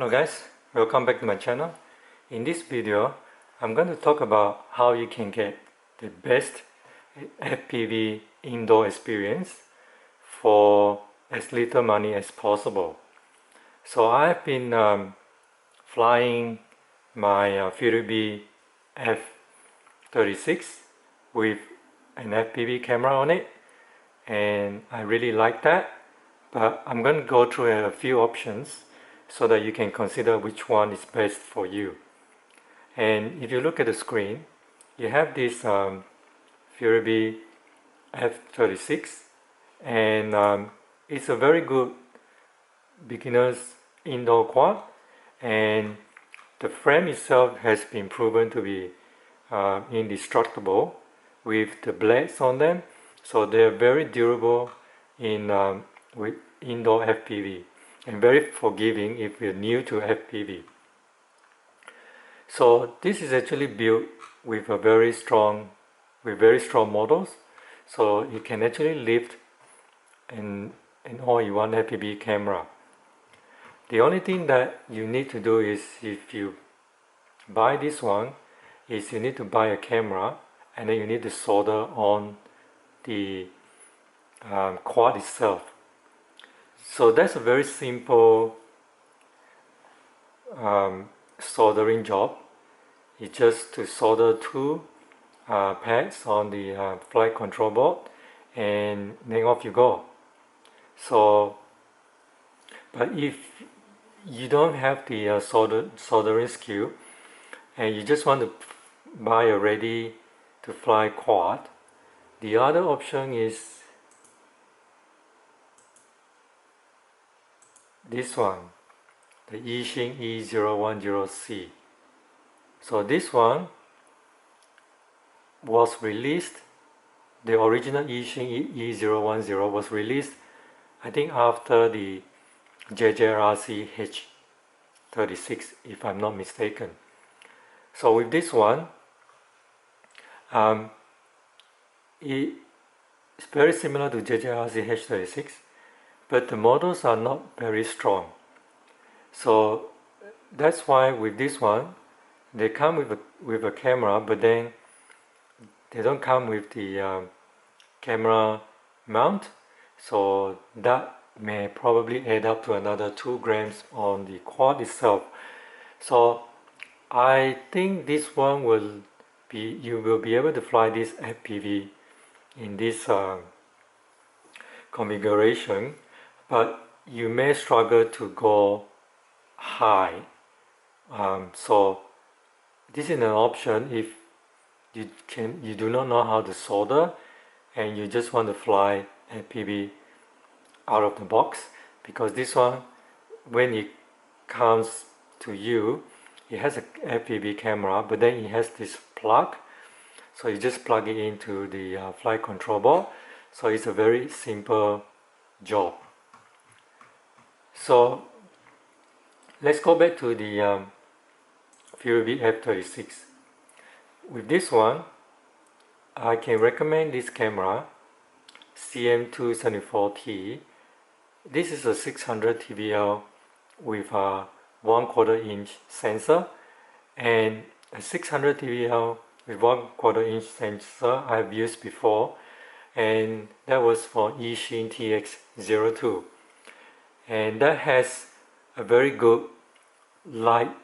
Hello guys, welcome back to my channel. In this video, I'm going to talk about how you can get the best FPV indoor experience for as little money as possible. So I've been flying my Furibee F36 with an FPV camera on it, and I really like that, but I'm going to go through a few options so that you can consider which one is best for you. And if you look at the screen, you have this Furibee F36, and it's a very good beginner's indoor quad, and the frame itself has been proven to be indestructible with the blades on them, so they're very durable in with indoor FPV, and very forgiving if you're new to FPV. So this is actually built with a very strong models, so you can actually lift an all-in-one FPV camera. The only thing that you need to do is, if you buy this one, is you need to buy a camera, and then you need to solder on the quad itself. So that's a very simple soldering job. It's just to solder two pads on the flight control board, and then off you go. So, but if you don't have the soldering skill, and you just want to buy a ready to fly quad, the other option is this one, the Eachine E010C. So this one was released, the original Eachine E010 was released, I think after the JJRC H36, if I'm not mistaken. So with this one, it's very similar to JJRC H36, but the models are not very strong. So that's why with this one, they come with a camera, but then they don't come with the camera mount. So that may probably add up to another 2 grams on the quad itself. So I think this one will be, you will be able to fly this FPV in this configuration, but you may struggle to go high. So this is an option if you do not know how to solder, and you just want to fly FPV out of the box, because this one, when it comes to you, it has a FPV camera, but then it has this plug, so you just plug it into the flight control board. So it's a very simple job. So let's go back to the Furibee F36. With this one, I can recommend this camera, CM274T. This is a 600 TVL with a 1/4 inch sensor, and a 600 TVL with 1/4 inch sensor I've used before, and that was for Eachine TX02, and that has a very good light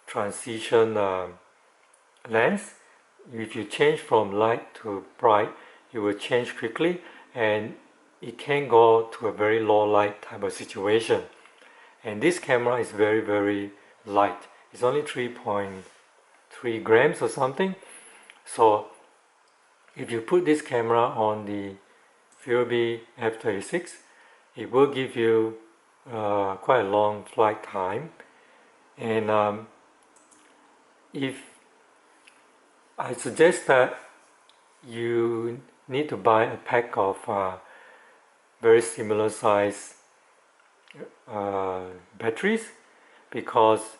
transition lens. If you change from light to bright, it will change quickly, and it can go to a very low light type of situation. And this camera is very light. It's only 3.3 grams or something. So if you put this camera on the Furibee F36, it will give you quite a long flight time. And if I suggest that you need to buy a pack of very similar size batteries, because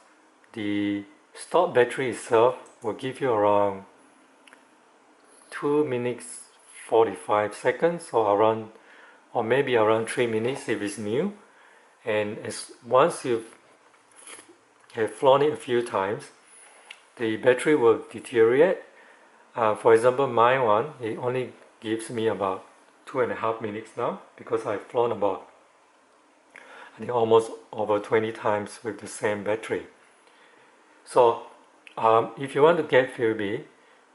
the stock battery itself will give you around 2 minutes 45 seconds, or maybe around 3 minutes if it's new, and once you have flown it a few times, the battery will deteriorate. For example, my one, it only gives me about 2.5 minutes now, because I've flown about, I think, almost over 20 times with the same battery. So if you want to get Furibee,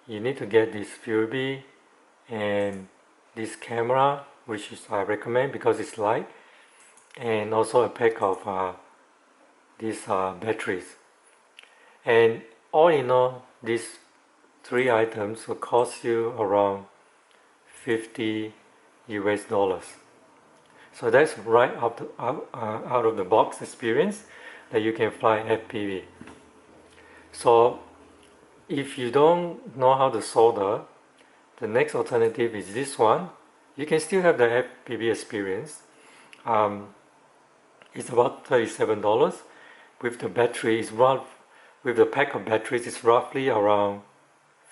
you need to get this Furibee and this camera, which is I recommend because it's light, and also a pack of these batteries. And all in all, these 3 items will cost you around $50 US. So that's right out of the box experience that you can fly FPV. So if you don't know how to solder, the next alternative is this one. You can still have the FPV Experience. It's about $37. With the battery, with the pack of batteries, it's roughly around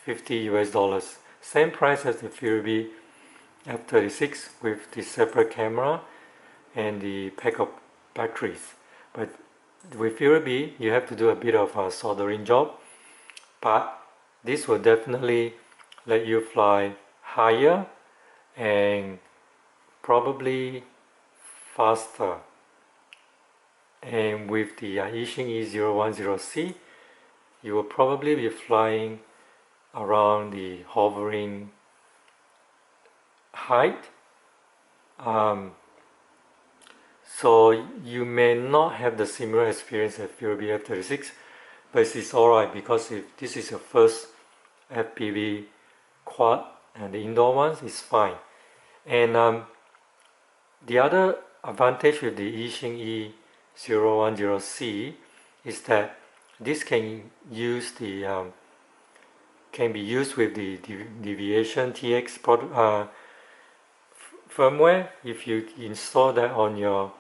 $50 US. Same price as the Furibee F36 with the separate camera and the pack of batteries. But with Furibee, you have to do a bit of a soldering job, but this will definitely let you fly higher and probably faster. And with the Eachine E010C, you will probably be flying around the hovering height. So you may not have the similar experience as Furibee F36, but it's alright, because if this is your first FPV quad and the indoor ones, it's fine. And the other advantage with the Eachine E010C is that this can use the can be used with the Deviation TX firmware. If you install that on your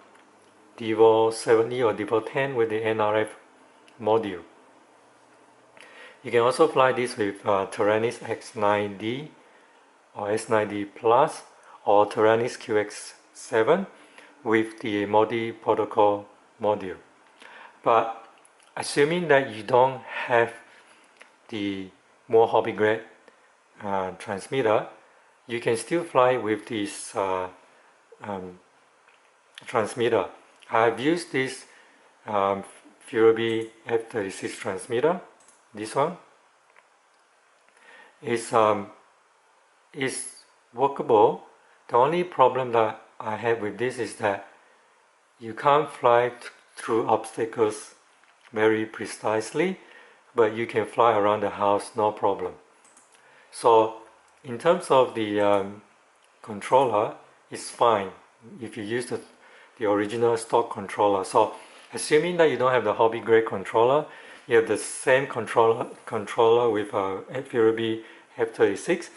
Devo 70 or Devo 10 with the NRF module. You can also fly this with Taranis X9D or S9D Plus or Taranis QX7 with the multi-protocol module. But assuming that you don't have the more hobby grade transmitter, you can still fly with this transmitter. I've used this Furibee F36 transmitter. This one is workable. The only problem that I have with this is that you can't fly through obstacles very precisely, but you can fly around the house no problem. So in terms of the controller, it's fine if you use the original stock controller. So assuming that you don't have the hobby grade controller, you have the same controller with Furibee F36.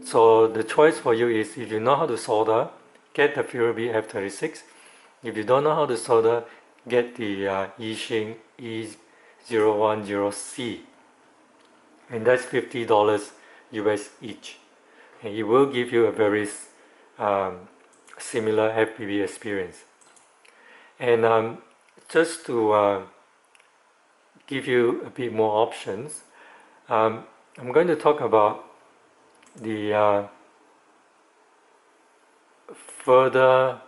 So the choice for you is, if you know how to solder, get the Furibee F36. If you don't know how to solder, get the Eachine E010C, and that's $50 US each, and it will give you a very similar FPV experience. And just to give you a bit more options, I'm going to talk about the further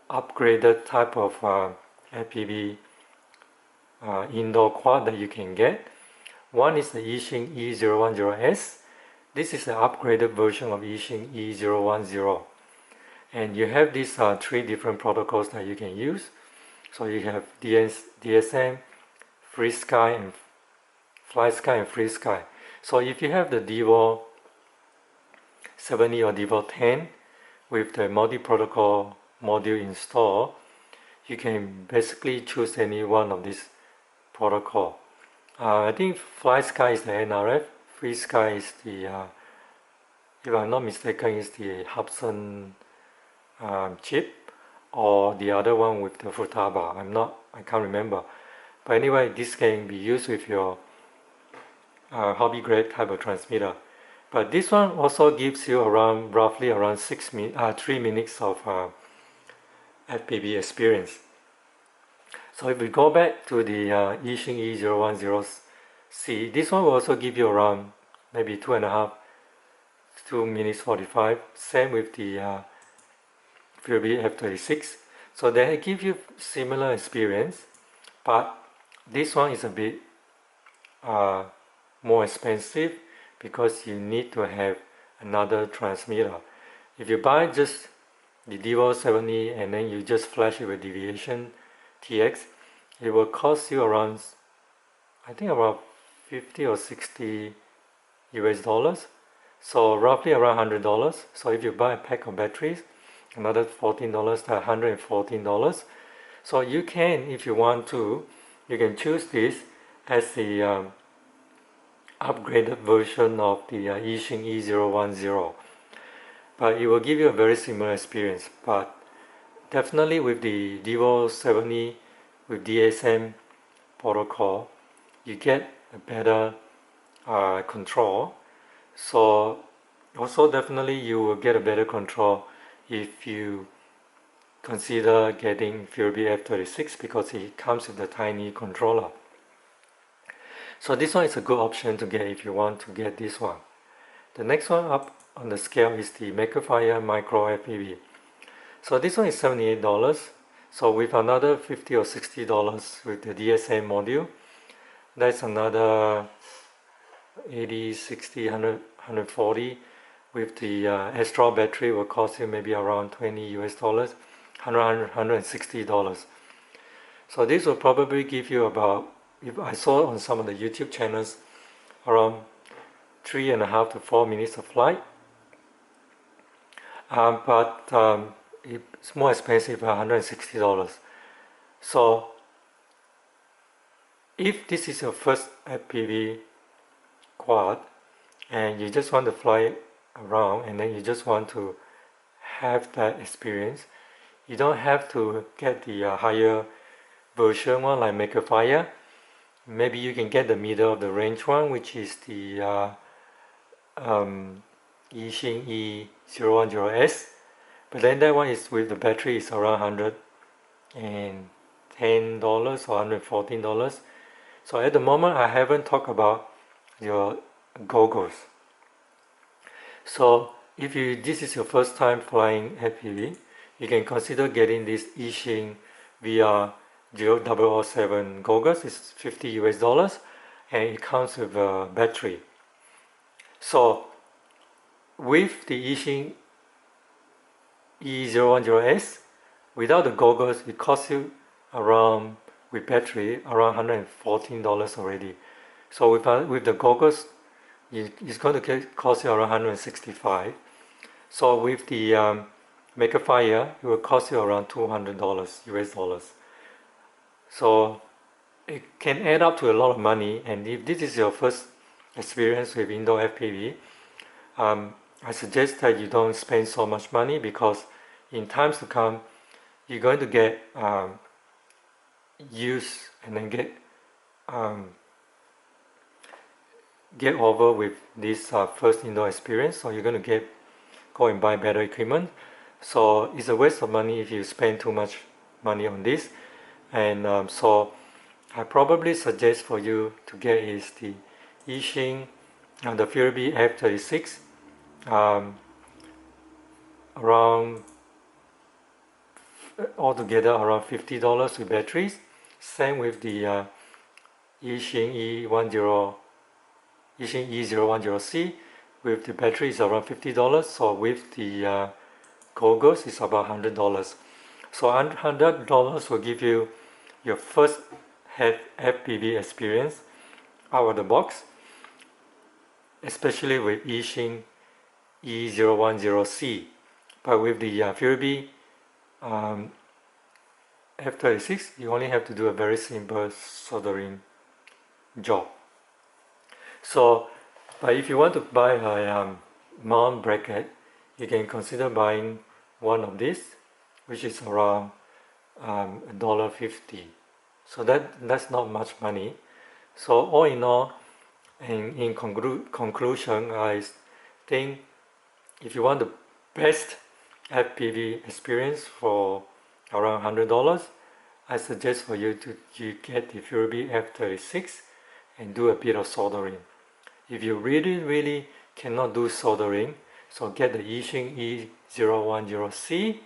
upgraded type of FPV indoor quad that you can get. One is the Eachine E010S. This is the upgraded version of Eachine E010, and you have these 3 different protocols that you can use. So you have DSM, FreeSky, and FlySky and FreeSky. So if you have the Devo 70 or Devo 10 with the multi-protocol module installed, you can basically choose any one of these protocol. I think FlySky is the NRF, FreeSky is the, if I'm not mistaken, is the Hudson chip, or the other one with the Futaba. I can't remember. But anyway, this can be used with your hobby grade type of transmitter. But this one also gives you roughly around 3 minutes of FPV Experience. So if we go back to the Eachine E010C, this one will also give you around maybe 2 minutes 45. Same with the Furibee F36. So they give you similar experience, but this one is a bit more expensive because you need to have another transmitter. If you buy just the Devo 70 and then you just flash it with Deviation TX, it will cost you around, I think around 50 or 60 US dollars, so roughly around $100. So if you buy a pack of batteries, another $14, that's $114. So you can, if you want to, you can choose this as the upgraded version of the Eachine E010, but it will give you a very similar experience. But definitely with the Devo 70 with DSM protocol, you get a better control. So also definitely you will get a better control if you consider getting Furibee F36 because it comes with a tiny controller. So this one is a good option to get if you want to get this one. The next one up on the scale is the Makerfire Micro FPV. So this one is $78. So with another $50 or $60 with the DSM module, that's another 80, 60, 100, 140. With the extra battery will cost you maybe around 20 US dollars, $160. So this will probably give you about, if I saw on some of the YouTube channels, around 3.5 to 4 minutes of flight. But it's more expensive, $160. So if this is your first FPV quad and you just want to fly around and then you just want to have that experience, you don't have to get the higher version one like Makerfire. Maybe you can get the middle of the range one, which is the Eachine E010S, but then that one is with the battery is around $110 or $114. So at the moment I haven't talked about your goggles. So if this is your first time flying FPV, you can consider getting this Eachine VR007 goggles. It's $50 US, and it comes with a battery. So with the Eachine E010S, without the goggles, it costs you around, with battery, around $114 already. So with the goggles, it's going to cost you around $165. So with the Makerfire, it will cost you around $200 US dollars. So it can add up to a lot of money. And if this is your first experience with indoor FPV, I suggest that you don't spend so much money, because in times to come you're going to get used and then get over with this first indoor experience. So you're going to go and buy better equipment. So it's a waste of money if you spend too much money on this. And so I probably suggest for you to get is the Eachine, the Furibee F36, around altogether around $50 with batteries. Same with the Eachine E010C, with the battery is around $50. So with the goggles is about $100. So $100 will give you your first FPV experience out of the box, especially with Eachine E010C. But with the Furibee F36, you only have to do a very simple soldering job. So, but if you want to buy a mount bracket, you can consider buying one of these, which is around $1.50. So that's not much money. So all in all, in conclusion, I think if you want the best FPV experience for around $100, I suggest for you to get the Furibee F36 and do a bit of soldering. If you really cannot do soldering, so get the Eachine E010C,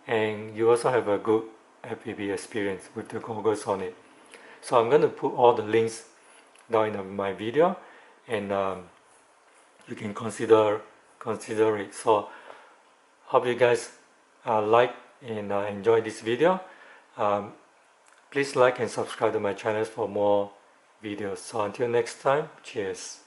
and you also have a good FPV experience with the goggles on it. So I'm going to put all the links down in my video, and you can consider it. So hope you guys like and enjoy this video. Please like and subscribe to my channel for more videos. So until next time, cheers.